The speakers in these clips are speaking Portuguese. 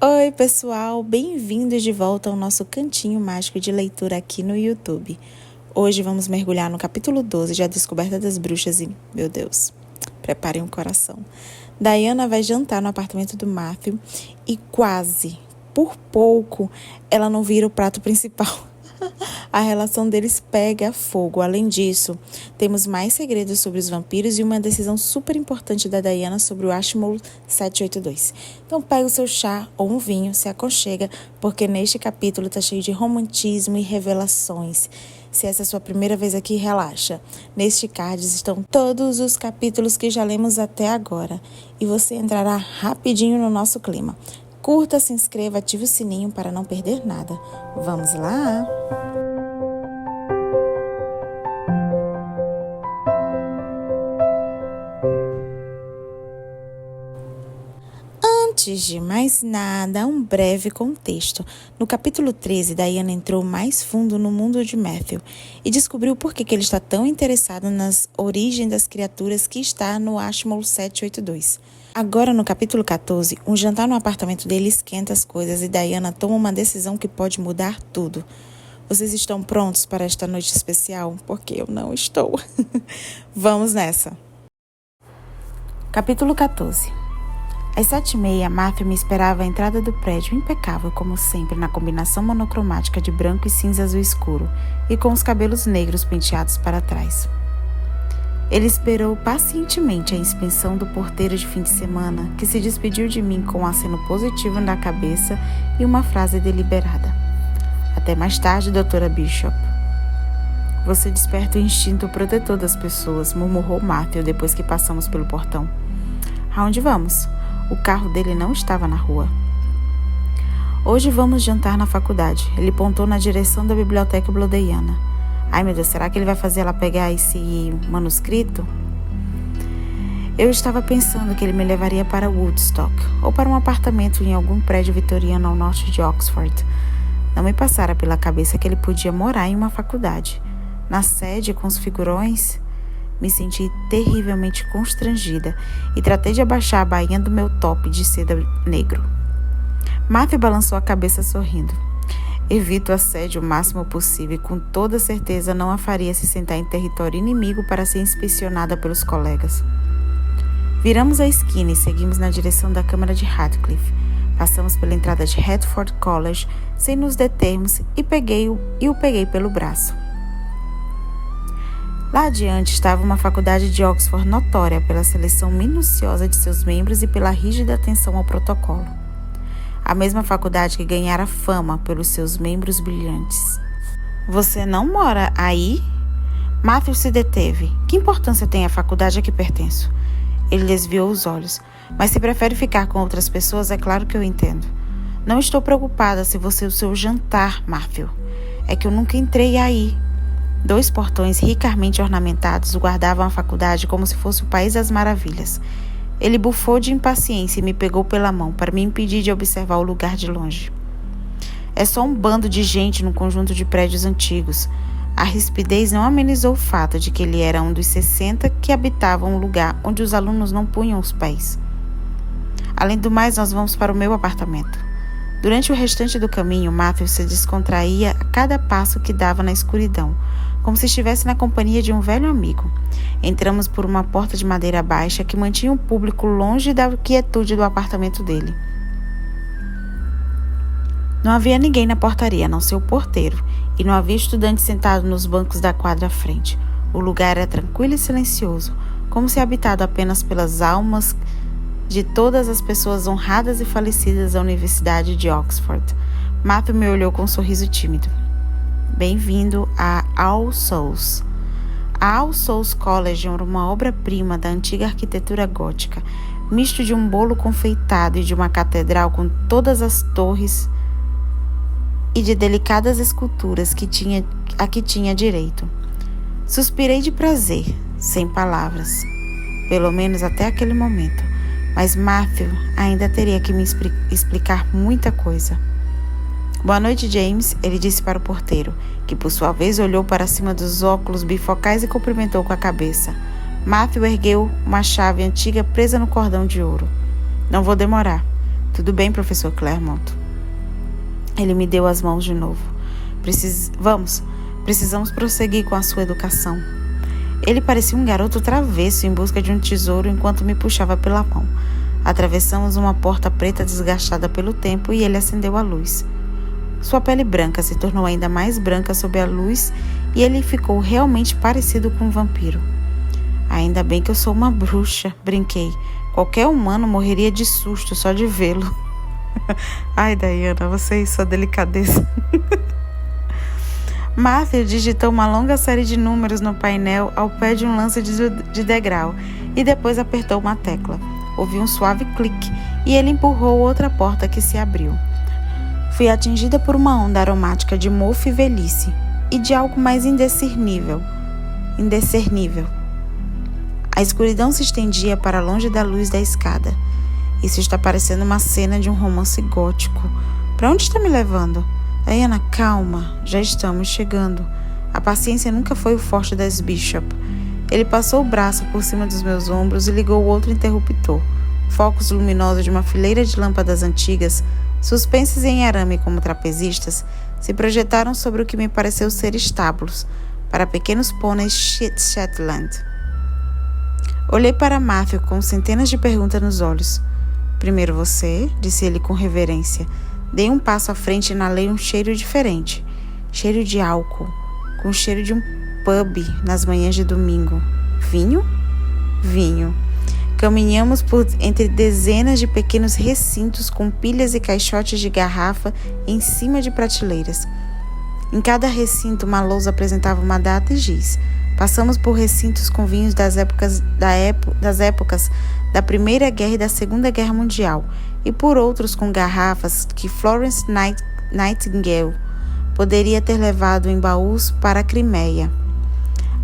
Oi, pessoal! Bem-vindos de volta ao nosso cantinho mágico de leitura aqui no YouTube. Hoje vamos mergulhar no capítulo 12 de A Descoberta das Bruxas e, meu Deus, preparem o coração. Diana vai jantar no apartamento do Matthew e quase, por pouco, ela não vira o prato principal. A relação deles pega fogo. Além disso, temos mais segredos sobre os vampiros e uma decisão super importante da Diana sobre o Ashmole 782. Então pega o seu chá ou um vinho, se aconchega, porque neste capítulo está cheio de romantismo e revelações. Se essa é a sua primeira vez aqui, relaxa. Neste card estão todos os capítulos que já lemos até agora e você entrará rapidinho no nosso clima. Curta, se inscreva, ative o sininho para não perder nada. Vamos lá? Antes de mais nada, um breve contexto. No capítulo 13, Diana entrou mais fundo no mundo de Matthew e descobriu por que ele está tão interessado nas origens das criaturas que está no Ashmole 782. Agora, no capítulo 14, um jantar no apartamento dele esquenta as coisas e Diana toma uma decisão que pode mudar tudo. Vocês estão prontos para esta noite especial? Porque eu não estou. Vamos nessa! Capítulo 14. Às 7h30, Matthew me esperava à entrada do prédio, impecável como sempre, na combinação monocromática de branco e cinza azul escuro e com os cabelos negros penteados para trás. Ele esperou pacientemente a inspeção do porteiro de fim de semana, que se despediu de mim com um aceno positivo na cabeça e uma frase deliberada. Até mais tarde, doutora Bishop. Você desperta o instinto protetor das pessoas, murmurou Matthew depois que passamos pelo portão. Aonde vamos? O carro dele não estava na rua. Hoje vamos jantar na faculdade. Ele apontou na direção da biblioteca Blodeiana. Ai, meu Deus, será que ele vai fazer ela pegar esse manuscrito? Eu estava pensando que ele me levaria para Woodstock ou para um apartamento em algum prédio vitoriano ao norte de Oxford. Não me passara pela cabeça que ele podia morar em uma faculdade. Na sede, com os figurões, me senti terrivelmente constrangida e tratei de abaixar a bainha do meu top de seda negro. Matthew balançou a cabeça sorrindo. Evito assédio o máximo possível e com toda certeza não a faria se sentar em território inimigo para ser inspecionada pelos colegas. Viramos a esquina e seguimos na direção da Câmara de Radcliffe. Passamos pela entrada de Hertford College sem nos determos e o peguei pelo braço. Lá adiante estava uma faculdade de Oxford notória pela seleção minuciosa de seus membros e pela rígida atenção ao protocolo. A mesma faculdade que ganhara fama pelos seus membros brilhantes. Você não mora aí? Matthew se deteve. Que importância tem a faculdade a que pertenço? Ele desviou os olhos. Mas se prefere ficar com outras pessoas, é claro que eu entendo. Não estou preocupada se você o seu jantar, Matthew. É que eu nunca entrei aí. 2 portões ricamente ornamentados guardavam a faculdade como se fosse o País das Maravilhas. Ele bufou de impaciência e me pegou pela mão para me impedir de observar o lugar de longe. É só um bando de gente num conjunto de prédios antigos. A rispidez não amenizou o fato de que ele era um dos 60 que habitavam um lugar onde os alunos não punham os pés. Além do mais, nós vamos para o meu apartamento. Durante o restante do caminho, Matthew se descontraía a cada passo que dava na escuridão, como se estivesse na companhia de um velho amigo. Entramos por uma porta de madeira baixa que mantinha o público longe da quietude do apartamento dele. Não havia ninguém na portaria, a não ser o porteiro, e não havia estudante sentado nos bancos da quadra à frente. O lugar era tranquilo e silencioso, como se habitado apenas pelas almas de todas as pessoas honradas e falecidas da Universidade de Oxford. Matthew me olhou com um sorriso tímido. Bem-vindo a All Souls. A All Souls College era uma obra-prima da antiga arquitetura gótica, misto de um bolo confeitado e de uma catedral com todas as torres e de delicadas esculturas a que tinha direito. Suspirei de prazer, sem palavras, pelo menos até aquele momento, mas Matthew ainda teria que me explicar muita coisa. Boa noite, James, ele disse para o porteiro, que por sua vez olhou para cima dos óculos bifocais e cumprimentou com a cabeça. Matthew ergueu uma chave antiga presa no cordão de ouro. Não vou demorar. Tudo bem, professor Claremont. Ele me deu as mãos de novo. Precisamos prosseguir com a sua educação. Ele parecia um garoto travesso em busca de um tesouro enquanto me puxava pela mão. Atravessamos uma porta preta desgastada pelo tempo e ele acendeu a luz. Sua pele branca se tornou ainda mais branca sob a luz e ele ficou realmente parecido com um vampiro. Ainda bem que eu sou uma bruxa, brinquei. Qualquer humano morreria de susto só de vê-lo. Ai, Diana, você e sua delicadeza. Matthew digitou uma longa série de números no painel ao pé de um lance de degrau e depois apertou uma tecla. Ouvi um suave clique e ele empurrou outra porta que se abriu. Fui atingida por uma onda aromática de mofo e velhice e de algo mais indiscernível. A escuridão se estendia para longe da luz da escada. Isso está parecendo uma cena de um romance gótico. Para onde está me levando? Diana, calma. Já estamos chegando. A paciência nunca foi o forte das Bishop. Ele passou o braço por cima dos meus ombros e ligou outro interruptor. Focos luminosos de uma fileira de lâmpadas antigas, suspensos em arame como trapezistas, se projetaram sobre o que me pareceu ser estábulos, para pequenos pôneis Shetland. Olhei para Matthew com centenas de perguntas nos olhos. Primeiro você, disse ele com reverência. Dei um passo à frente e inalei um cheiro diferente. Cheiro de álcool, com o cheiro de um pub nas manhãs de domingo. Vinho? Vinho. Caminhamos por entre dezenas de pequenos recintos com pilhas e caixotes de garrafa em cima de prateleiras. Em cada recinto, uma lousa apresentava uma data e giz. Passamos por recintos com vinhos das épocas da Primeira Guerra e da Segunda Guerra Mundial, e por outros com garrafas que Florence Nightingale poderia ter levado em baús para a Crimeia.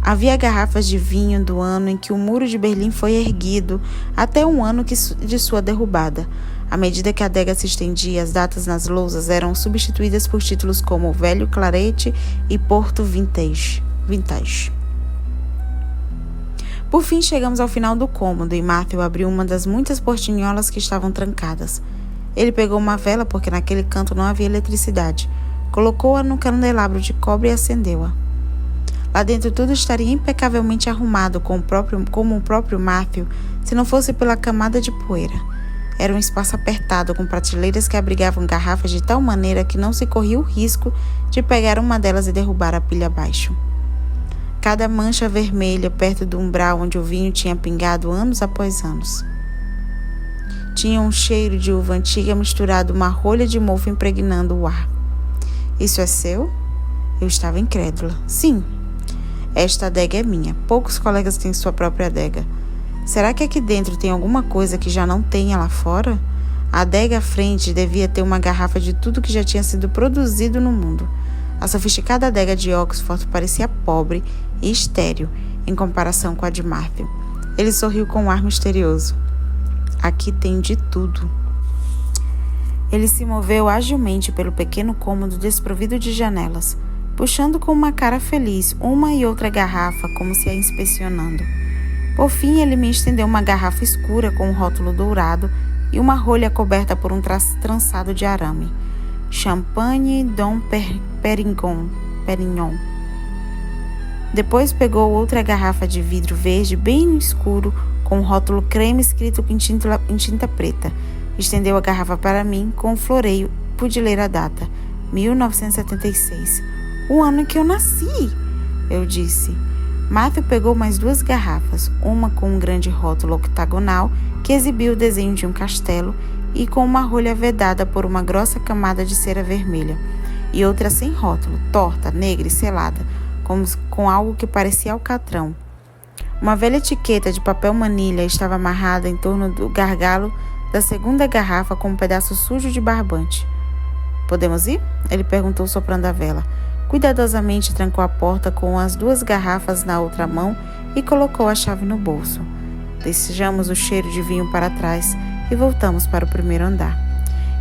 Havia garrafas de vinho do ano em que o muro de Berlim foi erguido, até um ano de sua derrubada. À medida que a adega se estendia, as datas nas lousas eram substituídas por títulos como Velho Clarete e Porto Vintage. Por fim, chegamos ao final do cômodo e Matthew abriu uma das muitas portinholas que estavam trancadas. Ele pegou uma vela porque naquele canto não havia eletricidade, colocou-a no candelabro de cobre e acendeu-a. Lá dentro tudo estaria impecavelmente arrumado como o próprio Matthew, se não fosse pela camada de poeira. Era um espaço apertado com prateleiras que abrigavam garrafas de tal maneira que não se corria o risco de pegar uma delas e derrubar a pilha abaixo. Cada mancha vermelha perto do umbral onde o vinho tinha pingado anos após anos. Tinha um cheiro de uva antiga misturado uma rolha de mofo impregnando o ar. Isso é seu? Eu estava incrédula. Sim. Esta adega é minha. Poucos colegas têm sua própria adega. Será que aqui dentro tem alguma coisa que já não tenha lá fora? A adega à frente devia ter uma garrafa de tudo que já tinha sido produzido no mundo. A sofisticada adega de Oxford parecia pobre e estéril em comparação com a de Matthew. Ele sorriu com um ar misterioso. Aqui tem de tudo. Ele se moveu agilmente pelo pequeno cômodo desprovido de janelas, puxando com uma cara feliz uma e outra garrafa como se a inspecionando. Por fim, ele me estendeu uma garrafa escura com um rótulo dourado e uma rolha coberta por um trançado de arame. Champagne Dom Perignon. Depois pegou outra garrafa de vidro verde bem escuro com um rótulo creme escrito em tinta preta. Estendeu a garrafa para mim com um floreio. Pude ler a data, 1976. O ano em que eu nasci, eu disse. Matthew pegou mais 2 garrafas, uma com um grande rótulo octagonal que exibia o desenho de um castelo e com uma rolha vedada por uma grossa camada de cera vermelha, e outra sem rótulo, torta, negra e selada, com algo que parecia alcatrão. Uma velha etiqueta de papel manilha estava amarrada em torno do gargalo da segunda garrafa com um pedaço sujo de barbante. Podemos ir? Ele perguntou soprando a vela. Cuidadosamente trancou a porta com as 2 garrafas na outra mão e colocou a chave no bolso. Deixamos o cheiro de vinho para trás e voltamos para o primeiro andar.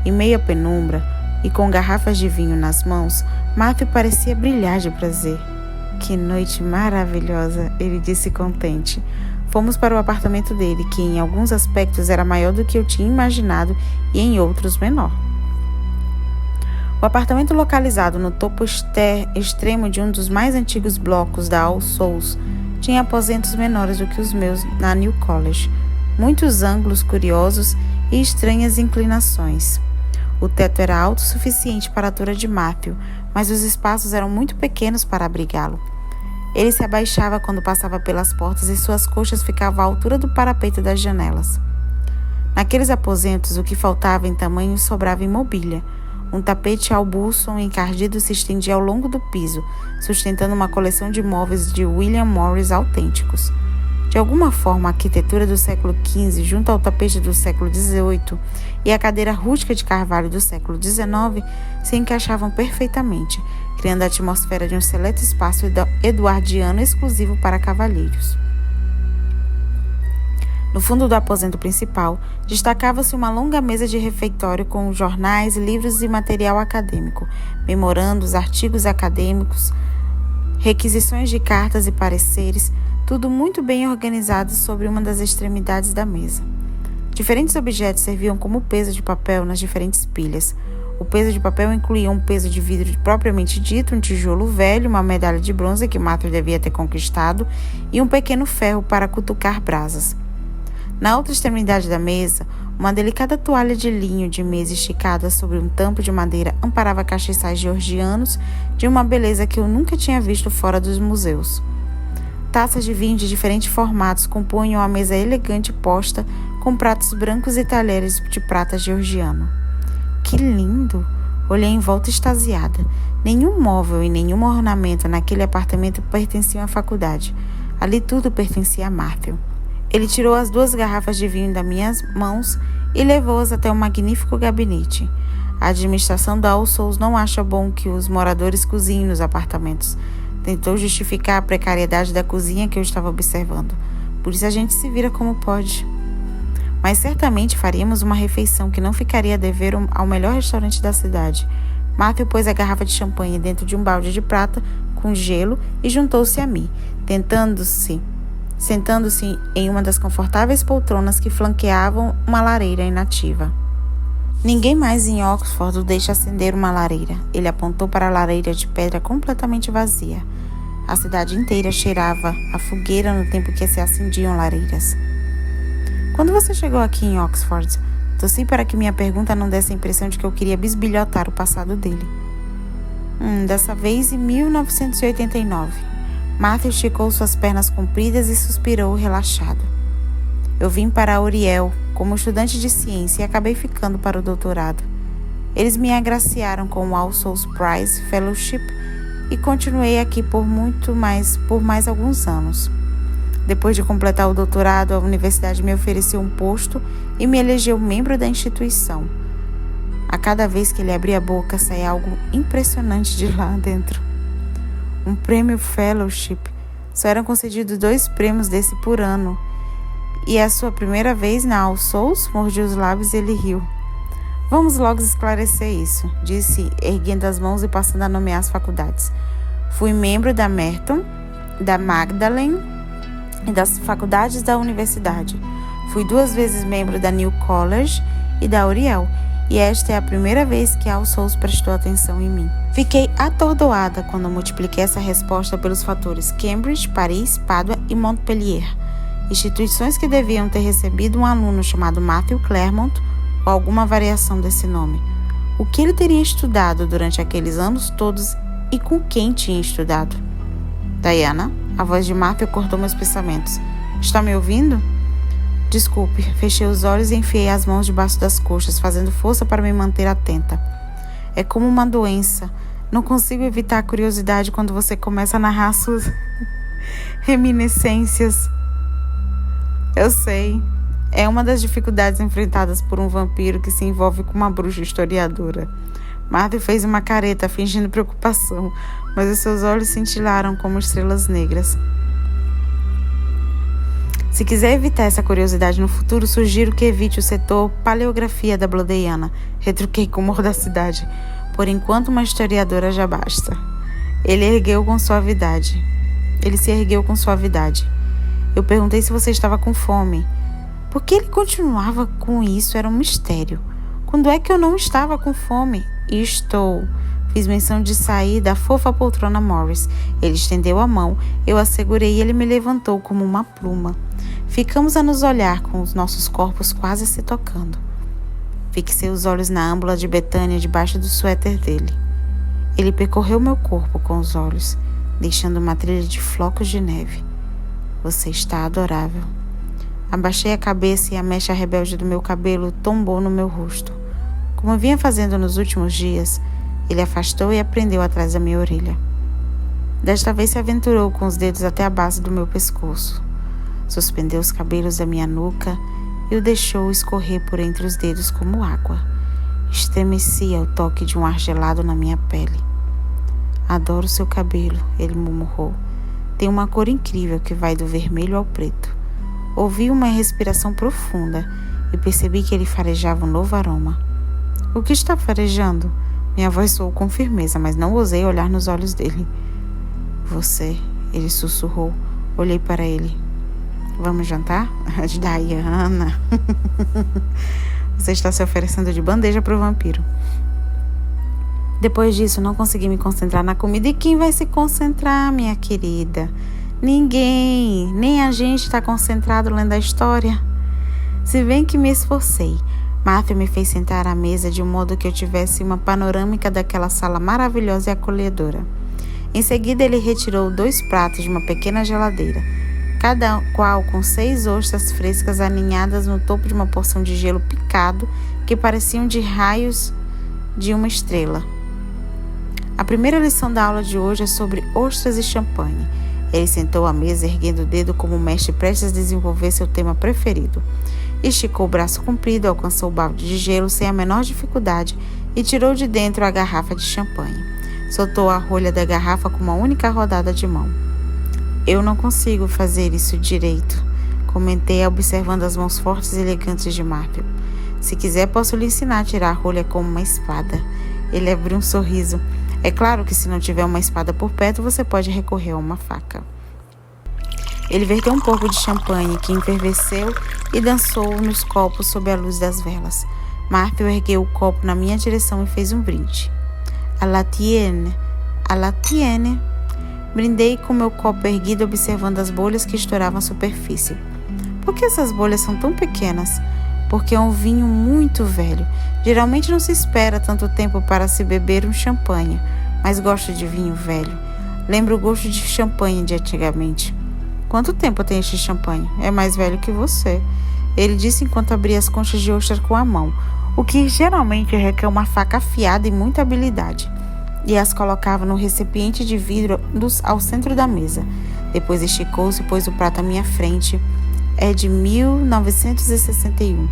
Em meio à penumbra e com garrafas de vinho nas mãos, Matthew parecia brilhar de prazer. Que noite maravilhosa, ele disse contente. Fomos para o apartamento dele, que em alguns aspectos era maior do que eu tinha imaginado e em outros menor. O apartamento, localizado no topo extremo de um dos mais antigos blocos da All Souls, tinha aposentos menores do que os meus na New College, muitos ângulos curiosos e estranhas inclinações. O teto era alto o suficiente para a altura de Matthew, mas os espaços eram muito pequenos para abrigá-lo. Ele se abaixava quando passava pelas portas e suas coxas ficavam à altura do parapeito das janelas. Naqueles aposentos, o que faltava em tamanho sobrava em mobília. Um tapete Albuson encardido se estendia ao longo do piso, sustentando uma coleção de móveis de William Morris autênticos. De alguma forma, a arquitetura do século XV, junto ao tapete do século XVIII e a cadeira rústica de carvalho do século XIX, se encaixavam perfeitamente, criando a atmosfera de um seleto espaço eduardiano exclusivo para cavalheiros. No fundo do aposento principal, destacava-se uma longa mesa de refeitório com jornais, livros e material acadêmico, memorandos, artigos acadêmicos, requisições de cartas e pareceres, tudo muito bem organizado sobre uma das extremidades da mesa. Diferentes objetos serviam como peso de papel nas diferentes pilhas. O peso de papel incluía um peso de vidro propriamente dito, um tijolo velho, uma medalha de bronze que Matthew devia ter conquistado e um pequeno ferro para cutucar brasas. Na outra extremidade da mesa, uma delicada toalha de linho de mesa esticada sobre um tampo de madeira amparava castiçais georgianos de uma beleza que eu nunca tinha visto fora dos museus. Taças de vinho de diferentes formatos compunham a mesa elegante posta com pratos brancos e talheres de prata georgiano. Que lindo! Olhei em volta extasiada. Nenhum móvel e nenhum ornamento naquele apartamento pertenciam à faculdade. Ali tudo pertencia a Matthew. Ele tirou as 2 garrafas de vinho das minhas mãos e levou-as até um magnífico gabinete. A administração da All Souls não acha bom que os moradores cozinhem nos apartamentos. Tentou justificar a precariedade da cozinha que eu estava observando. Por isso a gente se vira como pode. Mas certamente faríamos uma refeição que não ficaria a dever ao melhor restaurante da cidade. Matthew pôs a garrafa de champanhe dentro de um balde de prata com gelo e juntou-se a mim, sentando-se em uma das confortáveis poltronas que flanqueavam uma lareira inativa. Ninguém mais em Oxford o deixa acender uma lareira. Ele apontou para a lareira de pedra completamente vazia. A cidade inteira cheirava a fogueira no tempo que se acendiam lareiras. Quando você chegou aqui em Oxford, torci para que minha pergunta não desse a impressão de que eu queria bisbilhotar o passado dele. Dessa vez em 1989. Matthew esticou suas pernas compridas e suspirou relaxado. Eu vim para Oriel como estudante de ciência e acabei ficando para o doutorado. Eles me agraciaram com o All Souls Prize Fellowship e continuei aqui por mais alguns anos. Depois de completar o doutorado, a universidade me ofereceu um posto e me elegeu membro da instituição. A cada vez que ele abria a boca, saía algo impressionante de lá dentro. Um prêmio Fellowship. Só eram concedidos 2 prêmios desse por ano. E é a sua primeira vez na All Souls? Mordi os lábios e ele riu. Vamos logo esclarecer isso, disse, erguendo as mãos e passando a nomear as faculdades. Fui membro da Merton, da Magdalen e das faculdades da universidade. Fui 2 vezes membro da New College e da Oriel, e esta é a primeira vez que a All Souls prestou atenção em mim. Fiquei atordoada quando multipliquei essa resposta pelos fatores Cambridge, Paris, Pádua e Montpellier, instituições que deviam ter recebido um aluno chamado Matthew Claremont ou alguma variação desse nome. O que ele teria estudado durante aqueles anos todos e com quem tinha estudado? Diana, a voz de Matthew cortou meus pensamentos. Está me ouvindo? Desculpe, fechei os olhos e enfiei as mãos debaixo das coxas, fazendo força para me manter atenta. É como uma doença. Não consigo evitar a curiosidade quando você começa a narrar suas reminiscências. Eu sei. É uma das dificuldades enfrentadas por um vampiro que se envolve com uma bruxa historiadora. Matthew fez uma careta, fingindo preocupação, mas os seus olhos cintilaram como estrelas negras. Se quiser evitar essa curiosidade no futuro, sugiro que evite o setor paleografia da Blodeiana. Retruquei com mordacidade. Por enquanto, uma historiadora já basta. Ele se ergueu com suavidade. Eu perguntei se você estava com fome. Por que ele continuava com isso era um mistério. Quando é que eu não estava com fome? Estou. Fiz menção de sair da fofa poltrona Morris. Ele estendeu a mão, eu a segurei e ele me levantou como uma pluma. Ficamos a nos olhar com os nossos corpos quase se tocando. Fixei os olhos na âmbula de Betânia debaixo do suéter dele. Ele percorreu meu corpo com os olhos, deixando uma trilha de flocos de neve. Você está adorável. Abaixei a cabeça e a mecha rebelde do meu cabelo tombou no meu rosto. Como vinha fazendo nos últimos dias, ele afastou e prendeu atrás da minha orelha. Desta vez se aventurou com os dedos até a base do meu pescoço. Suspendeu os cabelos da minha nuca e o deixou escorrer por entre os dedos como água. Estremeci ao toque de um ar gelado na minha pele. Adoro seu cabelo, ele murmurou. Tem uma cor incrível que vai do vermelho ao preto. Ouvi uma respiração profunda e percebi que ele farejava um novo aroma. O que está farejando? Minha voz soou com firmeza, mas não ousei olhar nos olhos dele. Você, ele sussurrou. Olhei para ele. Vamos jantar? Diana. Você está se oferecendo de bandeja para o vampiro. Depois disso, não consegui me concentrar na comida. E quem vai se concentrar, minha querida? Ninguém. Nem a gente está concentrado lendo a história. Se bem que me esforcei. Matthew me fez sentar à mesa de um modo que eu tivesse uma panorâmica daquela sala maravilhosa e acolhedora. Em seguida, ele retirou 2 pratos de uma pequena geladeira, cada qual com 6 ostras frescas aninhadas no topo de uma porção de gelo picado que pareciam de raios de uma estrela. A primeira lição da aula de hoje é sobre ostras e champanhe. Ele sentou à mesa, erguendo o dedo como o mestre prestes a desenvolver seu tema preferido. Esticou o braço comprido, alcançou o balde de gelo sem a menor dificuldade e tirou de dentro a garrafa de champanhe. Soltou a rolha da garrafa com uma única rodada de mão. Eu não consigo fazer isso direito, comentei observando as mãos fortes e elegantes de Matthew. Se quiser, posso lhe ensinar a tirar a rolha como uma espada. Ele abriu um sorriso. É claro que se não tiver uma espada por perto, você pode recorrer a uma faca. Ele verteu um pouco de champanhe que enfervesceu e dançou nos copos sob a luz das velas. Matthew ergueu o copo na minha direção e fez um brinde. A la tienne, a la tienne. Brindei com meu copo erguido, observando as bolhas que estouravam a superfície. Por que essas bolhas são tão pequenas? Porque é um vinho muito velho. Geralmente não se espera tanto tempo para se beber um champanhe, mas gosto de vinho velho. Lembro o gosto de champanhe de antigamente. Quanto tempo tem este champanhe? É mais velho que você. Ele disse enquanto abria as conchas de ostra com a mão, o que geralmente requer uma faca afiada e muita habilidade, e as colocava no recipiente de vidro ao centro da mesa. Depois esticou-se e pôs o prato à minha frente. É de 1961.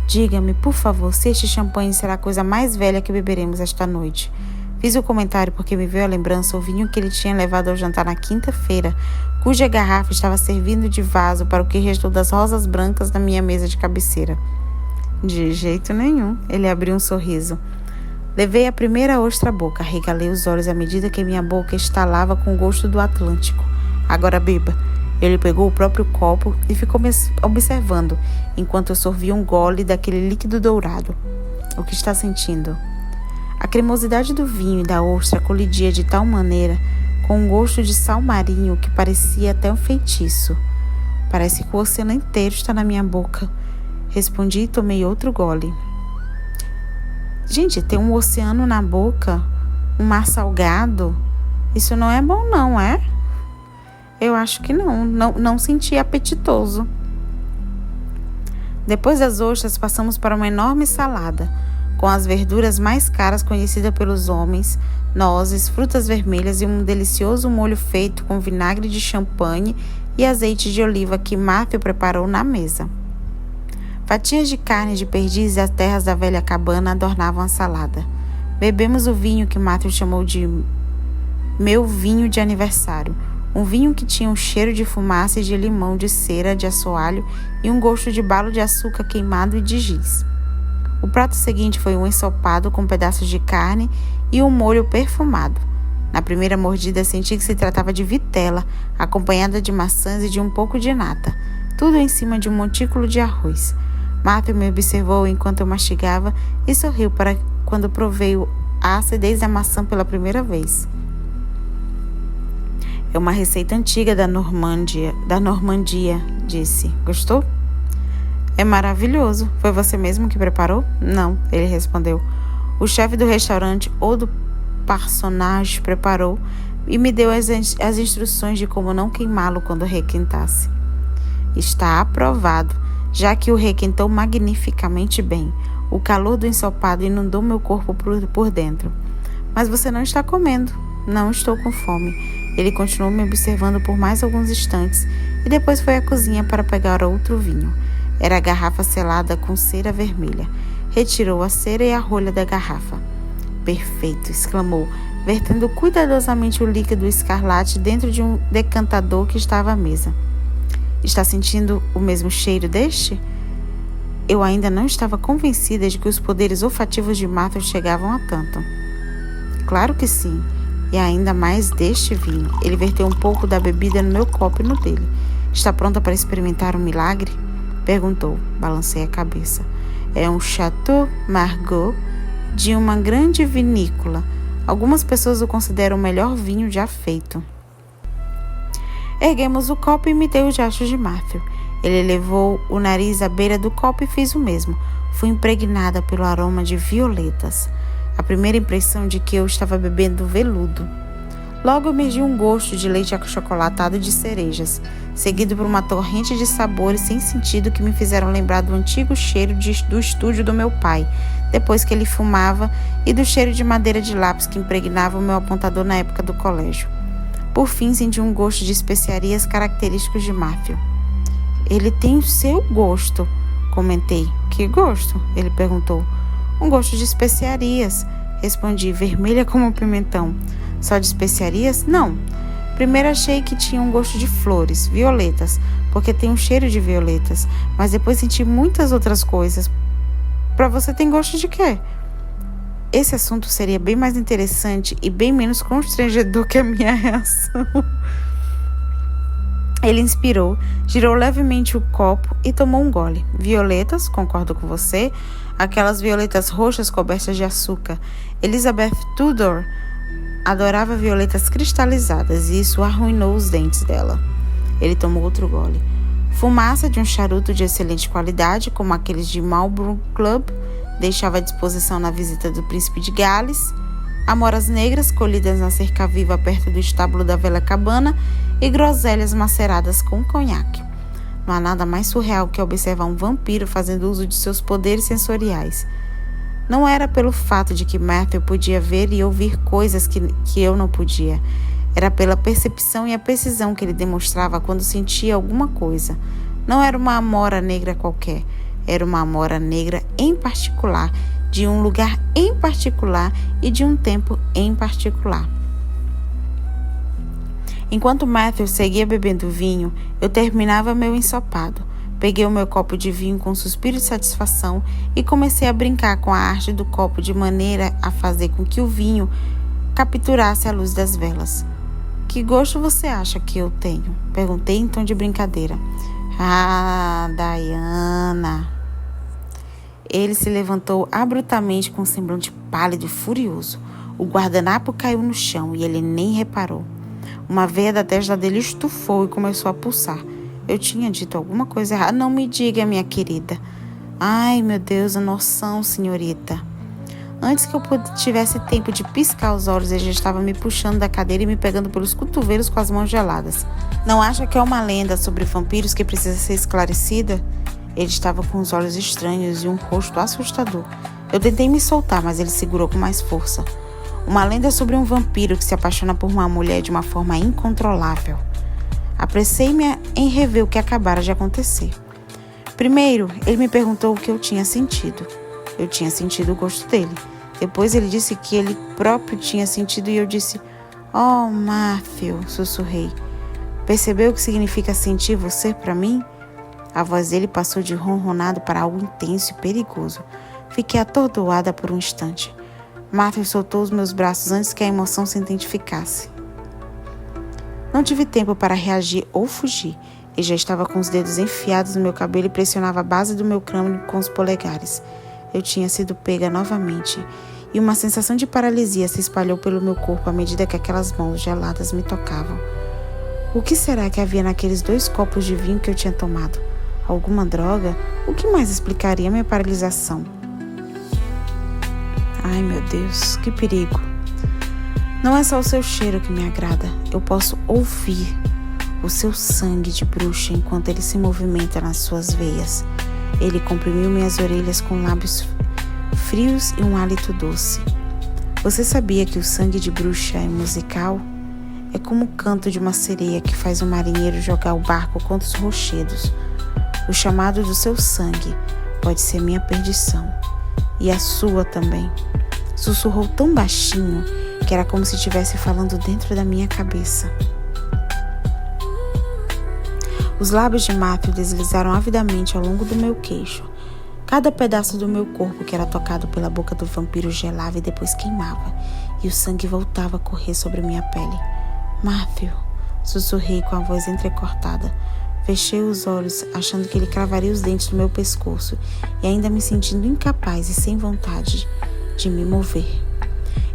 Diga-me, por favor, se este champanhe será a coisa mais velha que beberemos esta noite. Fiz o comentário porque me veio à lembrança o vinho que ele tinha levado ao jantar na quinta-feira, cuja garrafa estava servindo de vaso para o que restou das rosas brancas na minha mesa de cabeceira. De jeito nenhum, ele abriu um sorriso. Levei a primeira ostra à boca, regalei os olhos à medida que minha boca estalava com o gosto do Atlântico. Agora beba. Ele pegou o próprio copo e ficou me observando, enquanto eu sorvia um gole daquele líquido dourado. O que está sentindo? A cremosidade do vinho e da ostra colidia de tal maneira com um gosto de sal marinho que parecia até um feitiço. Parece que o oceano inteiro está na minha boca. Respondi e tomei outro gole. Gente, ter um oceano na boca, um mar salgado, isso não é bom não, é? Eu acho que não senti apetitoso. Depois das ostras, passamos para uma enorme salada, com as verduras mais caras conhecidas pelos homens, nozes, frutas vermelhas e um delicioso molho feito com vinagre de champanhe e azeite de oliva que Matthew preparou na mesa. Fatias de carne de perdiz e as terras da velha cabana adornavam a salada. Bebemos o vinho que Matthew chamou de meu vinho de aniversário, um vinho que tinha um cheiro de fumaça e de limão de cera de assoalho e um gosto de balo de açúcar queimado e de giz. O prato seguinte foi um ensopado com pedaços de carne e um molho perfumado. Na primeira mordida, senti que se tratava de vitela, acompanhada de maçãs e de um pouco de nata, tudo em cima de um montículo de arroz. Matthew me observou enquanto eu mastigava e sorriu para quando provei a acidez da maçã pela primeira vez. É uma receita antiga da Normandia, disse. Gostou? É maravilhoso. Foi você mesmo que preparou? Não, ele respondeu. O chefe do restaurante ou do parsonage preparou e me deu as instruções de como não queimá-lo quando requentasse. Está aprovado, já que o requentou magnificamente bem. O calor do ensopado inundou meu corpo por dentro. Mas você não está comendo. Não estou com fome. Ele continuou me observando por mais alguns instantes e depois foi à cozinha para pegar outro vinho. Era a garrafa selada com cera vermelha. Retirou a cera e a rolha da garrafa. Perfeito, exclamou, vertendo cuidadosamente o líquido escarlate dentro de um decantador que estava à mesa. Está sentindo o mesmo cheiro deste? Eu ainda não estava convencida de que os poderes olfativos de Matthew chegavam a tanto. Claro que sim, e ainda mais deste vinho. Ele verteu um pouco da bebida no meu copo e no dele. Está pronta para experimentar um milagre? Perguntou. Balancei a cabeça. É um Chateau Margaux de uma grande vinícola. Algumas pessoas o consideram o melhor vinho já feito. Erguemos o copo e imitei os gestos de Matthew. Ele levou o nariz à beira do copo e fiz o mesmo. Fui impregnada pelo aroma de violetas. A primeira impressão de que eu estava bebendo veludo. Logo emergiu um gosto de leite achocolatado de cerejas, seguido por uma torrente de sabores sem sentido que me fizeram lembrar do antigo cheiro do estúdio do meu pai, depois que ele fumava, e do cheiro de madeira de lápis que impregnava o meu apontador na época do colégio. Por fim, senti um gosto de especiarias característicos de Matthew. Ele tem o seu gosto, comentei. Que gosto? Ele perguntou. Um gosto de especiarias, respondi, vermelha como um pimentão. Só de especiarias? Não. Primeiro achei que tinha um gosto de flores, violetas, porque tem um cheiro de violetas, mas depois senti muitas outras coisas. Pra você tem gosto de quê? Esse assunto seria bem mais interessante e bem menos constrangedor que a minha reação. Ele inspirou, girou levemente o copo e tomou um gole. Violetas, concordo com você, aquelas violetas roxas cobertas de açúcar. Elizabeth Tudor adorava violetas cristalizadas e isso arruinou os dentes dela. Ele tomou outro gole. Fumaça de um charuto de excelente qualidade, como aqueles de Marlborough Club, deixava à disposição na visita do príncipe de Gales, amoras negras colhidas na cerca viva perto do estábulo da velha cabana e groselhas maceradas com conhaque. Não há nada mais surreal que observar um vampiro fazendo uso de seus poderes sensoriais. Não era pelo fato de que Matthew podia ver e ouvir coisas que eu não podia. Era pela percepção e a precisão que ele demonstrava quando sentia alguma coisa. Não era uma amora negra qualquer. Era uma amora negra em particular, de um lugar em particular e de um tempo em particular. Enquanto Matthew seguia bebendo vinho, eu terminava meu ensopado. Peguei o meu copo de vinho com um suspiro de satisfação e comecei a brincar com a arte do copo de maneira a fazer com que o vinho capturasse a luz das velas. Que gosto você acha que eu tenho? Perguntei em tom de brincadeira. Ah, Diana. Ele se levantou abruptamente com um semblante pálido e furioso. O guardanapo caiu no chão e ele nem reparou. Uma veia da testa dele estufou e começou a pulsar. Eu tinha dito alguma coisa errada. Não me diga, minha querida. Ai, meu Deus, a noção, senhorita. Antes que eu tivesse tempo de piscar os olhos, ele já estava me puxando da cadeira e me pegando pelos cotovelos com as mãos geladas. Não acha que é uma lenda sobre vampiros que precisa ser esclarecida? Ele estava com os olhos estranhos e um rosto assustador. Eu tentei me soltar, mas ele segurou com mais força. Uma lenda sobre um vampiro que se apaixona por uma mulher de uma forma incontrolável. Apressei-me em rever o que acabara de acontecer. Primeiro, ele me perguntou o que eu tinha sentido. Eu tinha sentido o gosto dele. Depois ele disse que ele próprio tinha sentido e eu disse: "Oh, Matthew", sussurrei. "Percebeu o que significa sentir você para mim?" A voz dele passou de ronronado para algo intenso e perigoso. Fiquei atordoada por um instante. Matthew soltou os meus braços antes que a emoção se intensificasse. Não tive tempo para reagir ou fugir. Ele já estava com os dedos enfiados no meu cabelo e pressionava a base do meu crânio com os polegares. Eu tinha sido pega novamente, e uma sensação de paralisia se espalhou pelo meu corpo à medida que aquelas mãos geladas me tocavam. O que será que havia naqueles 2 copos de vinho que eu tinha tomado? Alguma droga? O que mais explicaria minha paralisação? Ai, meu Deus, que perigo! Não é só o seu cheiro que me agrada. Eu posso ouvir o seu sangue de bruxa enquanto ele se movimenta nas suas veias. Ele comprimiu minhas orelhas com lábios frios e um hálito doce. Você sabia que o sangue de bruxa é musical? É como o canto de uma sereia que faz o marinheiro jogar o barco contra os rochedos. O chamado do seu sangue pode ser minha perdição. E a sua também. Sussurrou tão baixinho que era como se estivesse falando dentro da minha cabeça. Os lábios de Matthew deslizaram avidamente ao longo do meu queixo. Cada pedaço do meu corpo que era tocado pela boca do vampiro gelava e depois queimava, e o sangue voltava a correr sobre minha pele. Matthew, sussurrei com a voz entrecortada. Fechei os olhos, achando que ele cravaria os dentes no meu pescoço, e ainda me sentindo incapaz e sem vontade de me mover.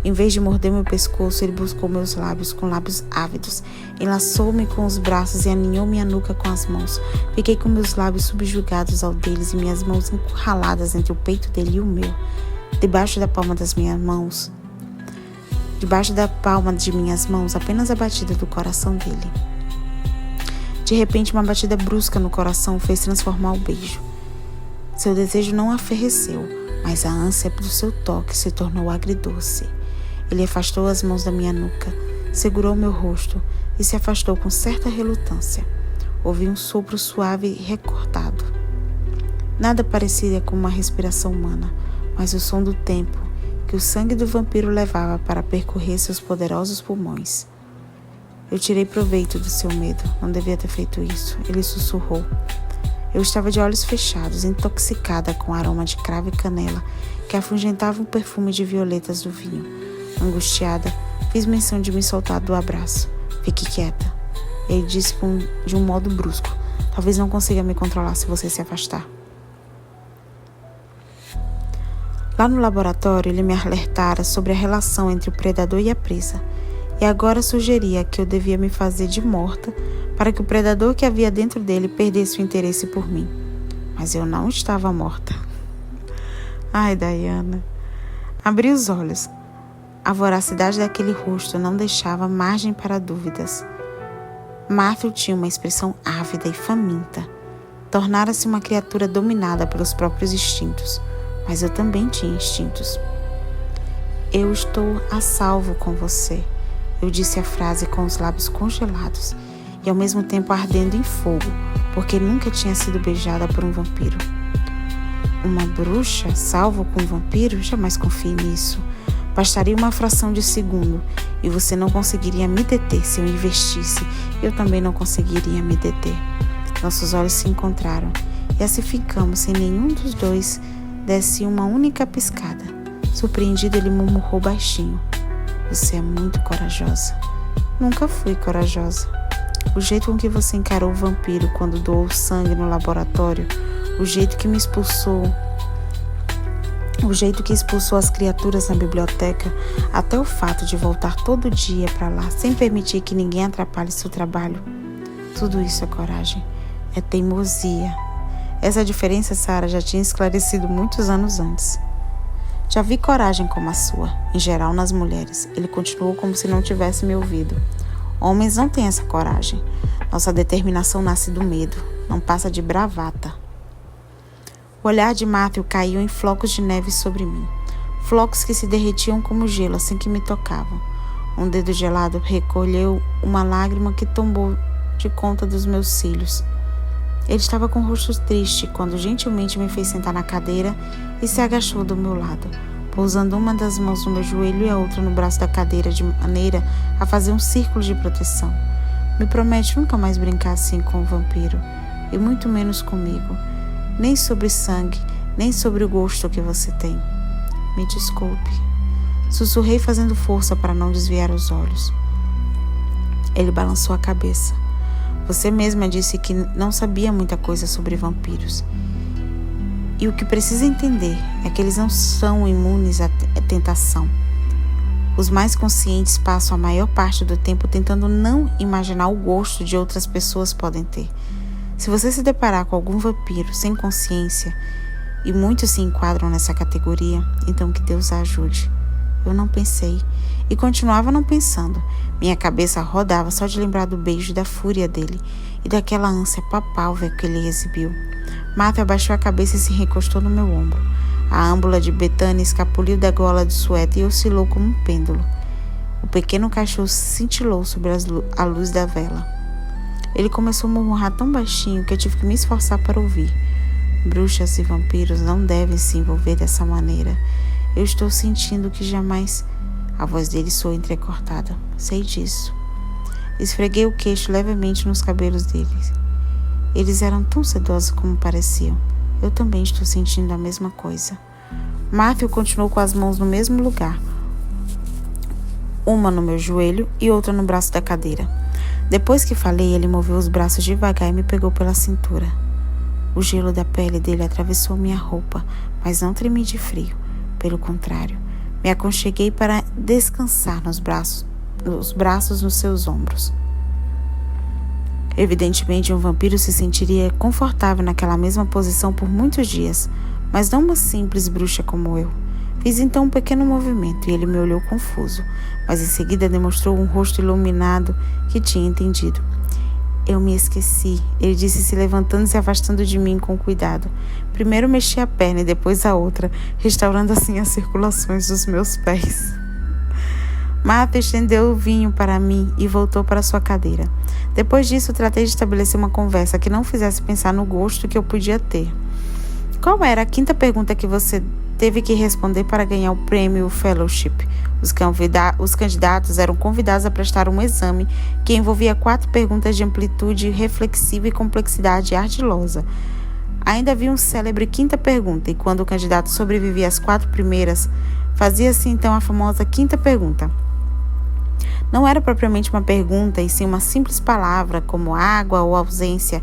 Em vez de morder meu pescoço, ele buscou meus lábios com lábios ávidos, enlaçou-me com os braços e aninhou minha nuca com as mãos. Fiquei com meus lábios subjugados ao deles e minhas mãos encurraladas entre o peito dele e o meu. Debaixo da palma de minhas mãos, apenas a batida do coração dele. De repente, uma batida brusca no coração fez transformar o beijo. Seu desejo não aferreceu, mas a ânsia do seu toque se tornou agridoce. Ele afastou as mãos da minha nuca, segurou meu rosto e se afastou com certa relutância. Ouvi um sopro suave e recortado. Nada parecia como uma respiração humana, mas o som do tempo que o sangue do vampiro levava para percorrer seus poderosos pulmões. Eu tirei proveito do seu medo. Não devia ter feito isso. Ele sussurrou. Eu estava de olhos fechados, intoxicada com o aroma de cravo e canela que afugentava o perfume de violetas do vinho. Angustiada, fiz menção de me soltar do abraço. Fique quieta. Ele disse de um modo brusco. Talvez não consiga me controlar se você se afastar. Lá no laboratório, ele me alertara sobre a relação entre o predador e a presa. E agora sugeria que eu devia me fazer de morta para que o predador que havia dentro dele perdesse o interesse por mim. Mas eu não estava morta. Ai, Diana. Abri os olhos. A voracidade daquele rosto não deixava margem para dúvidas. Matthew tinha uma expressão ávida e faminta. Tornara-se uma criatura dominada pelos próprios instintos. Mas eu também tinha instintos. Eu estou a salvo com você. Eu disse a frase com os lábios congelados e ao mesmo tempo ardendo em fogo, porque nunca tinha sido beijada por um vampiro. Uma bruxa salvo com um vampiro? Jamais confie nisso. Bastaria uma fração de segundo e você não conseguiria me deter se eu investisse. Eu também não conseguiria me deter. Nossos olhos se encontraram e assim ficamos sem nenhum dos dois desse uma única piscada. Surpreendido, ele murmurou baixinho. Você é muito corajosa. Nunca fui corajosa. O jeito com que você encarou o vampiro quando doou sangue no laboratório, o jeito que expulsou as criaturas na biblioteca, até o fato de voltar todo dia para lá sem permitir que ninguém atrapalhe seu trabalho. Tudo isso é coragem. É teimosia. Essa diferença Sarah já tinha esclarecido muitos anos antes. Já vi coragem como a sua, em geral nas mulheres. Ele continuou como se não tivesse me ouvido. Homens não têm essa coragem. Nossa determinação nasce do medo, não passa de bravata. O olhar de Matthew caiu em flocos de neve sobre mim. Flocos que se derretiam como gelo assim que me tocavam. Um dedo gelado recolheu uma lágrima que tombou de conta dos meus cílios. Ele estava com o rosto triste quando gentilmente me fez sentar na cadeira e se agachou do meu lado, pousando uma das mãos no meu joelho e a outra no braço da cadeira de maneira a fazer um círculo de proteção. Me promete nunca mais brincar assim com o vampiro, e muito menos comigo, nem sobre sangue, nem sobre o gosto que você tem. Me desculpe. Sussurrei fazendo força para não desviar os olhos. Ele balançou a cabeça. Você mesma disse que não sabia muita coisa sobre vampiros. E o que precisa entender é que eles não são imunes à tentação. Os mais conscientes passam a maior parte do tempo tentando não imaginar o gosto de outras pessoas podem ter. Se você se deparar com algum vampiro sem consciência, e muitos se enquadram nessa categoria, então que Deus a ajude. Eu não pensei, e continuava não pensando. Minha cabeça rodava só de lembrar do beijo e da fúria dele, e daquela ânsia papável que ele exibiu. Matthew abaixou a cabeça e se recostou no meu ombro. A âmbula de Bethany escapuliu da gola do suéter e oscilou como um pêndulo. O pequeno cachorro cintilou sobre a luz da vela. Ele começou a murmurar tão baixinho que eu tive que me esforçar para ouvir. Bruxas e vampiros não devem se envolver dessa maneira. Eu estou sentindo que jamais... A voz dele soou entrecortada. Sei disso. Esfreguei o queixo levemente nos cabelos deles. Eles eram tão sedosos como pareciam. Eu também estou sentindo a mesma coisa. Matthew continuou com as mãos no mesmo lugar. Uma no meu joelho e outra no braço da cadeira. Depois que falei, ele moveu os braços devagar e me pegou pela cintura. O gelo da pele dele atravessou minha roupa, mas não tremi de frio. Pelo contrário, me aconcheguei para descansar nos braços nos seus ombros. Evidentemente, um vampiro se sentiria confortável naquela mesma posição por muitos dias, mas não uma simples bruxa como eu. Fiz então um pequeno movimento e ele me olhou confuso, mas em seguida demonstrou um rosto iluminado que tinha entendido. Eu me esqueci, ele disse, se levantando e se afastando de mim com cuidado. Primeiro mexi a perna e depois a outra, restaurando assim as circulações dos meus pés. Matthew estendeu o vinho para mim e voltou para sua cadeira. Depois disso, tratei de estabelecer uma conversa que não fizesse pensar no gosto que eu podia ter. Qual era a quinta pergunta que você teve que responder para ganhar o prêmio Fellowship? Os candidatos eram convidados a prestar um exame que envolvia 4 perguntas de amplitude reflexiva e complexidade ardilosa. Ainda havia um célebre quinta pergunta, e quando o candidato sobrevivia às 4 primeiras, fazia-se então a famosa quinta pergunta. Não era propriamente uma pergunta, e sim uma simples palavra, como água ou ausência.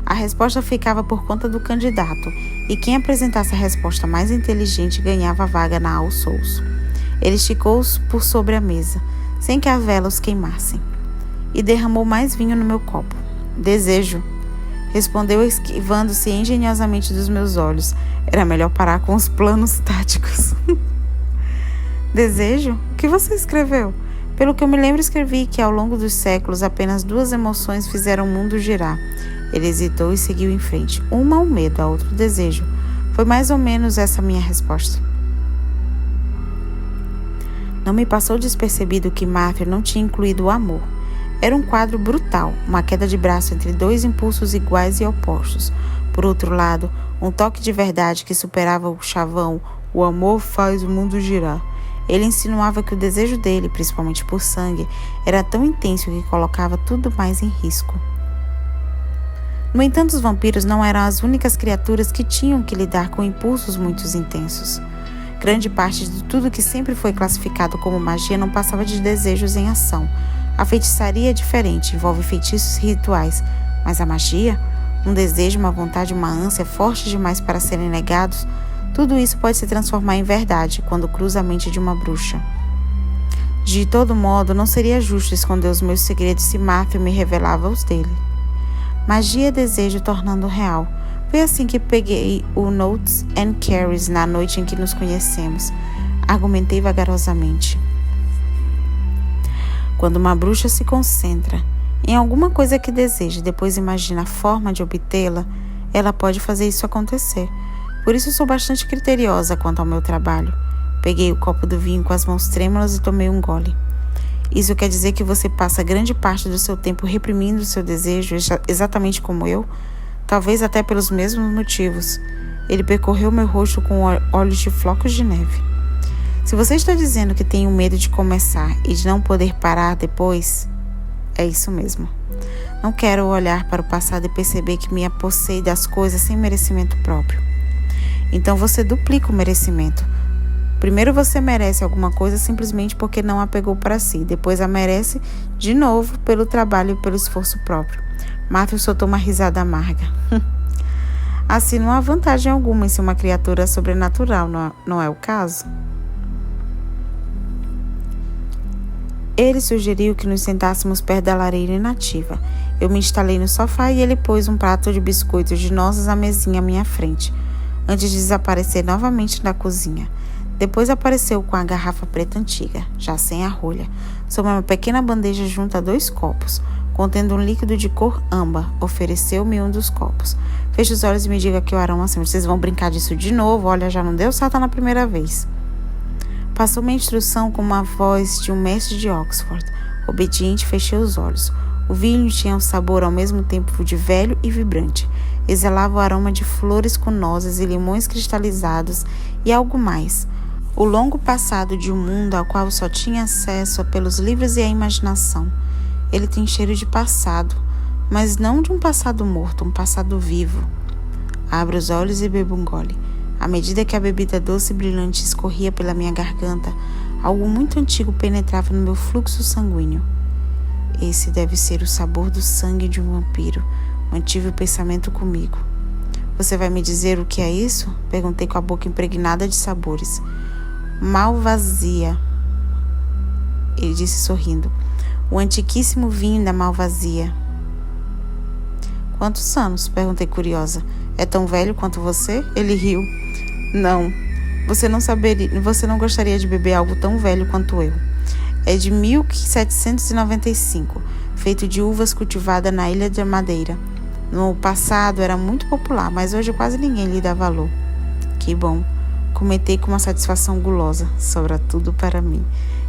A resposta ficava por conta do candidato, e quem apresentasse a resposta mais inteligente ganhava a vaga na All Souls. Ele esticou-os por sobre a mesa, sem que a vela os queimassem, e derramou mais vinho no meu copo. Desejo, respondeu esquivando-se engenhosamente dos meus olhos. Era melhor parar com os planos táticos. Desejo? O que você escreveu? Pelo que eu me lembro, escrevi que ao longo dos séculos apenas 2 emoções fizeram o mundo girar. Ele hesitou e seguiu em frente. Uma o medo, a outra o desejo. Foi mais ou menos essa minha resposta. Não me passou despercebido que Matthew não tinha incluído o amor. Era um quadro brutal, uma queda de braço entre 2 impulsos iguais e opostos. Por outro lado, um toque de verdade que superava o chavão, o amor faz o mundo girar. Ele insinuava que o desejo dele, principalmente por sangue, era tão intenso que colocava tudo mais em risco. No entanto, os vampiros não eram as únicas criaturas que tinham que lidar com impulsos muito intensos. Grande parte de tudo que sempre foi classificado como magia não passava de desejos em ação. A feitiçaria é diferente, envolve feitiços e rituais, mas a magia, um desejo, uma vontade, uma ânsia forte demais para serem negados, tudo isso pode se transformar em verdade quando cruza a mente de uma bruxa. De todo modo, não seria justo esconder os meus segredos se Matthew me revelava os dele. Magia é desejo tornando real. Foi assim que peguei o Notes and Carries na noite em que nos conhecemos. Argumentei vagarosamente. Quando uma bruxa se concentra em alguma coisa que deseja e depois imagina a forma de obtê-la, ela pode fazer isso acontecer. Por isso sou bastante criteriosa quanto ao meu trabalho. Peguei o copo do vinho com as mãos trêmulas e tomei um gole. Isso quer dizer que você passa grande parte do seu tempo reprimindo o seu desejo, exatamente como eu? Talvez até pelos mesmos motivos. Ele percorreu meu rosto com olhos de flocos de neve. Se você está dizendo que tenho medo de começar e de não poder parar depois, é isso mesmo. Não quero olhar para o passado e perceber que me apossei das coisas sem merecimento próprio. Então você duplica o merecimento. Primeiro você merece alguma coisa simplesmente porque não a pegou para si. Depois a merece de novo pelo trabalho e pelo esforço próprio. Matthew soltou uma risada amarga. Assim não há vantagem alguma em ser uma criatura sobrenatural, não é o caso? Ele sugeriu que nos sentássemos perto da lareira inativa. Eu me instalei no sofá e ele pôs um prato de biscoitos de nozes à mesinha à minha frente, antes de desaparecer novamente na cozinha. Depois apareceu com a garrafa preta antiga, já sem a rolha, sobre uma pequena bandeja junto a 2 copos, contendo um líquido de cor âmbar. Ofereceu-me um dos copos. Feche os olhos e me diga que o arão assim. Vocês vão brincar disso de novo? Olha, já não deu certo na primeira vez. Passou minha instrução com uma voz de um mestre de Oxford. Obediente, fechei os olhos. O vinho tinha um sabor ao mesmo tempo de velho e vibrante. Exalava o aroma de flores com nozes e limões cristalizados e algo mais. O longo passado de um mundo ao qual só tinha acesso pelos livros e a imaginação. Ele tem cheiro de passado, mas não de um passado morto, um passado vivo. Abro os olhos e bebo um gole. À medida que a bebida doce e brilhante escorria pela minha garganta, algo muito antigo penetrava no meu fluxo sanguíneo. Esse deve ser o sabor do sangue de um vampiro, mantive o pensamento comigo. Você vai me dizer o que é isso? Perguntei com a boca impregnada de sabores. Malvasia, ele disse sorrindo. O antiquíssimo vinho da Malvasia. Quantos anos? Perguntei curiosa. É tão velho quanto você? Ele riu. Não, você não gostaria de beber algo tão velho quanto eu. É de 1795, feito de uvas cultivadas na Ilha da Madeira. No passado era muito popular, mas hoje quase ninguém lhe dá valor. Que bom, comentei com uma satisfação gulosa. Sobra tudo para mim.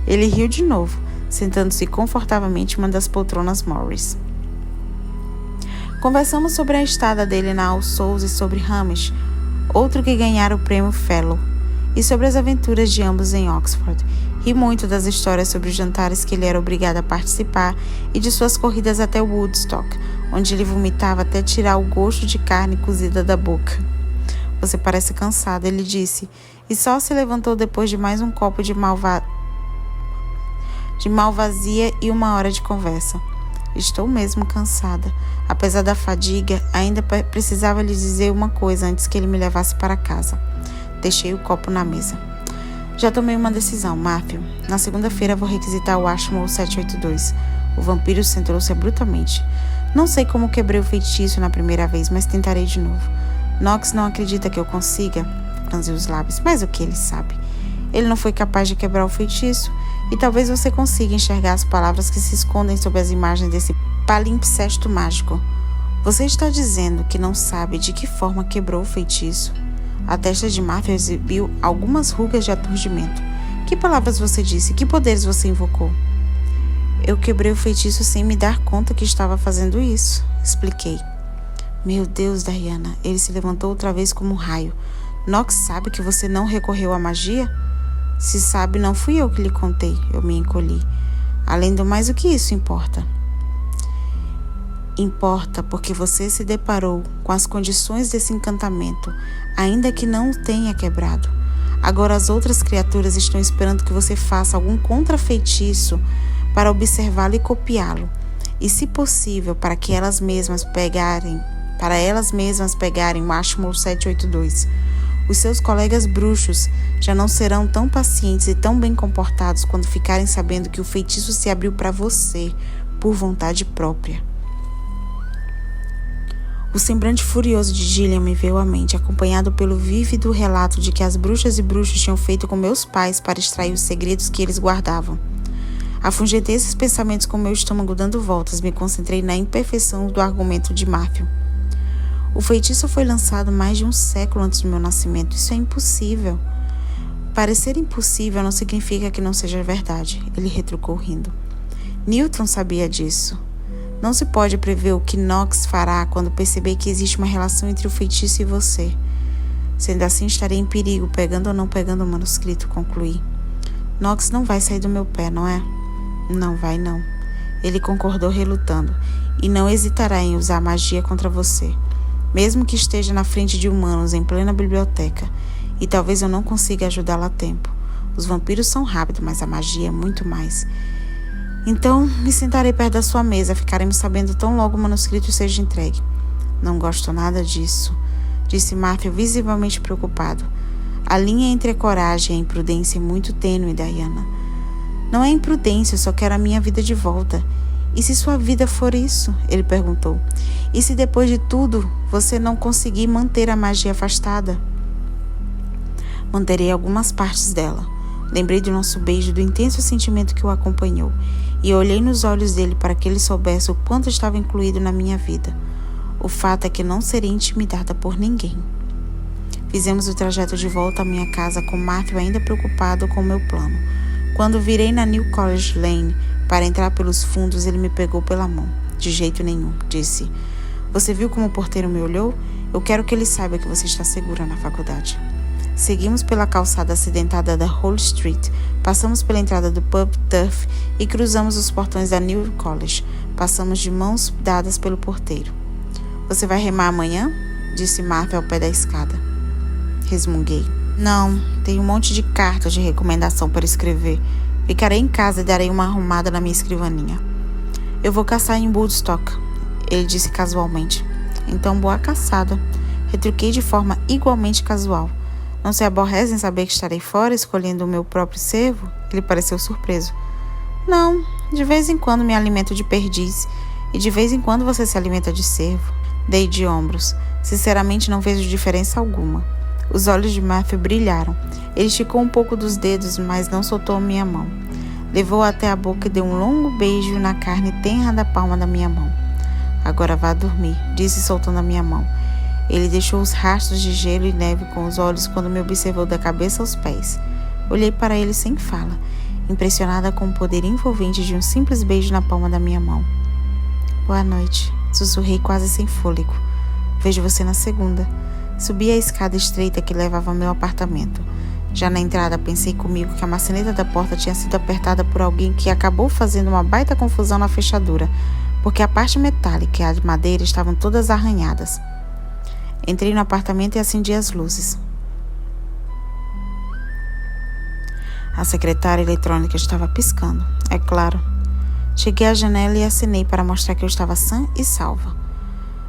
Ele riu de novo, sentando-se confortavelmente em uma das poltronas Morris. Conversamos sobre a estada dele na All Souls e sobre Hamish, outro que ganhara o prêmio Fellow, e sobre as aventuras de ambos em Oxford. Ri muito das histórias sobre os jantares que ele era obrigado a participar e de suas corridas até Woodstock, onde ele vomitava até tirar o gosto de carne cozida da boca. Você parece cansado, ele disse, e só se levantou depois de mais um copo de malvasia e 1 hora de conversa. Estou mesmo cansada. Apesar da fadiga, ainda precisava lhe dizer uma coisa antes que ele me levasse para casa. Deixei o copo na mesa. Já tomei uma decisão, Matthew. Na segunda-feira vou requisitar o Ashmole 782. O vampiro centrou-se abruptamente. Não sei como quebrei o feitiço na primeira vez, mas tentarei de novo. Knox não acredita que eu consiga. Franziu os lábios, mas o que ele sabe? Ele não foi capaz de quebrar o feitiço, e talvez você consiga enxergar as palavras que se escondem sob as imagens desse palimpsesto mágico. Você está dizendo que não sabe de que forma quebrou o feitiço? A testa de Matthew exibiu algumas rugas de aturdimento. Que palavras você disse? Que poderes você invocou? Eu quebrei o feitiço sem me dar conta que estava fazendo isso, expliquei. Meu Deus, Diana, ele se levantou outra vez como um raio. Knox sabe que você não recorreu à magia? Se sabe, não fui eu que lhe contei. Eu me encolhi. Além do mais, o que isso importa? Importa porque você se deparou com as condições desse encantamento, ainda que não o tenha quebrado. Agora as outras criaturas estão esperando que você faça algum contrafeitiço para observá-lo e copiá-lo. E, se possível, para elas mesmas pegarem o Ashmole 782. Os seus colegas bruxos já não serão tão pacientes e tão bem comportados quando ficarem sabendo que o feitiço se abriu para você, por vontade própria. O semblante furioso de Gillian me veio à mente, acompanhado pelo vívido relato de que as bruxas e bruxos tinham feito com meus pais para extrair os segredos que eles guardavam. Afugentei esses pensamentos com meu estômago dando voltas, me concentrei na imperfeição do argumento de Matthew. O feitiço foi lançado mais de 1 século antes do meu nascimento. Isso é impossível. Parecer impossível não significa que não seja verdade, ele retrucou rindo. Newton sabia disso. Não se pode prever o que Knox fará quando perceber que existe uma relação entre o feitiço e você. Sendo assim, estarei em perigo, pegando ou não pegando o manuscrito, concluí. Knox não vai sair do meu pé, não é? Não vai, não. Ele concordou relutando, e não hesitará em usar magia contra você. Mesmo que esteja na frente de humanos em plena biblioteca, e talvez eu não consiga ajudá-la a tempo. Os vampiros são rápidos, mas a magia é muito mais. Então, me sentarei perto da sua mesa. Ficaremos sabendo tão logo o manuscrito seja entregue. Não gosto nada disso, disse Matthew, visivelmente preocupado. A linha entre a coragem e a imprudência é muito tênue, Diana. Não é imprudência, eu só quero a minha vida de volta. E se sua vida for isso? Ele perguntou. E se depois de tudo você não conseguir manter a magia afastada? Manterei algumas partes dela. Lembrei do nosso beijo, do intenso sentimento que o acompanhou, e olhei nos olhos dele para que ele soubesse o quanto estava incluído na minha vida. O fato é que não serei intimidada por ninguém. Fizemos o trajeto de volta à minha casa com Matthew ainda preocupado com o meu plano. Quando virei na New College Lane para entrar pelos fundos, ele me pegou pela mão. De jeito nenhum, disse. Você viu como o porteiro me olhou? Eu quero que ele saiba que você está segura na faculdade. Seguimos pela calçada acidentada da Whole Street, passamos pela entrada do pub Turf e cruzamos os portões da New College. Passamos de mãos dadas pelo porteiro. Você vai remar amanhã? Disse Martha ao pé da escada. Resmunguei. Não, tenho um monte de cartas de recomendação para escrever. Ficarei em casa e darei uma arrumada na minha escrivaninha. Eu vou caçar em Woodstock, ele disse casualmente. Então, boa caçada. Retruquei de forma igualmente casual. Não se aborrece em saber que estarei fora, escolhendo o meu próprio cervo? Ele pareceu surpreso. Não, de vez em quando me alimento de perdiz, e de vez em quando você se alimenta de cervo. Dei de ombros. Sinceramente, não vejo diferença alguma. Os olhos de Matthew brilharam. Ele esticou um pouco dos dedos, mas não soltou minha mão. Levou até a boca e deu um longo beijo na carne tenra da palma da minha mão. Agora vá dormir, disse soltando a minha mão. Ele deixou os rastros de gelo e neve com os olhos quando me observou da cabeça aos pés. Olhei para ele sem fala, impressionada com o poder envolvente de um simples beijo na palma da minha mão. Boa noite, sussurrei quase sem fôlego. Vejo você na segunda. Subi a escada estreita que levava ao meu apartamento. Já na entrada pensei comigo que a maçaneta da porta tinha sido apertada por alguém que acabou fazendo uma baita confusão na fechadura, porque a parte metálica e a de madeira estavam todas arranhadas. Entrei no apartamento e acendi as luzes. A secretária eletrônica estava piscando, é claro. Cheguei à janela e acenei para mostrar que eu estava sã e salva.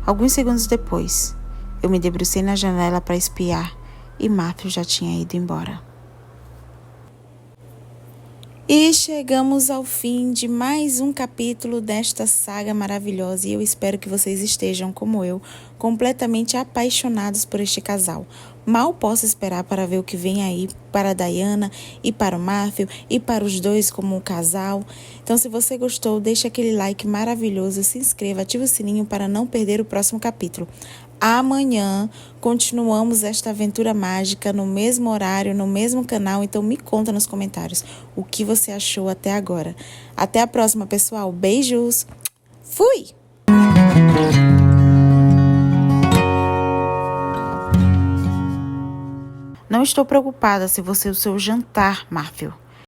Alguns segundos depois, eu me debrucei na janela para espiar e Matthew já tinha ido embora. E chegamos ao fim de mais um capítulo desta saga maravilhosa e eu espero que vocês estejam, como eu, completamente apaixonados por este casal. Mal posso esperar para ver o que vem aí para a Diana e para o Matthew e para os dois como um casal. Então, se você gostou, deixe aquele like maravilhoso, se inscreva, ative o sininho para não perder o próximo capítulo. Amanhã continuamos esta aventura mágica no mesmo horário, no mesmo canal, então me conta nos comentários o que você achou até agora. Até a próxima, pessoal. Beijos! Fui! Não estou preocupada se você é o seu jantar, Matthew.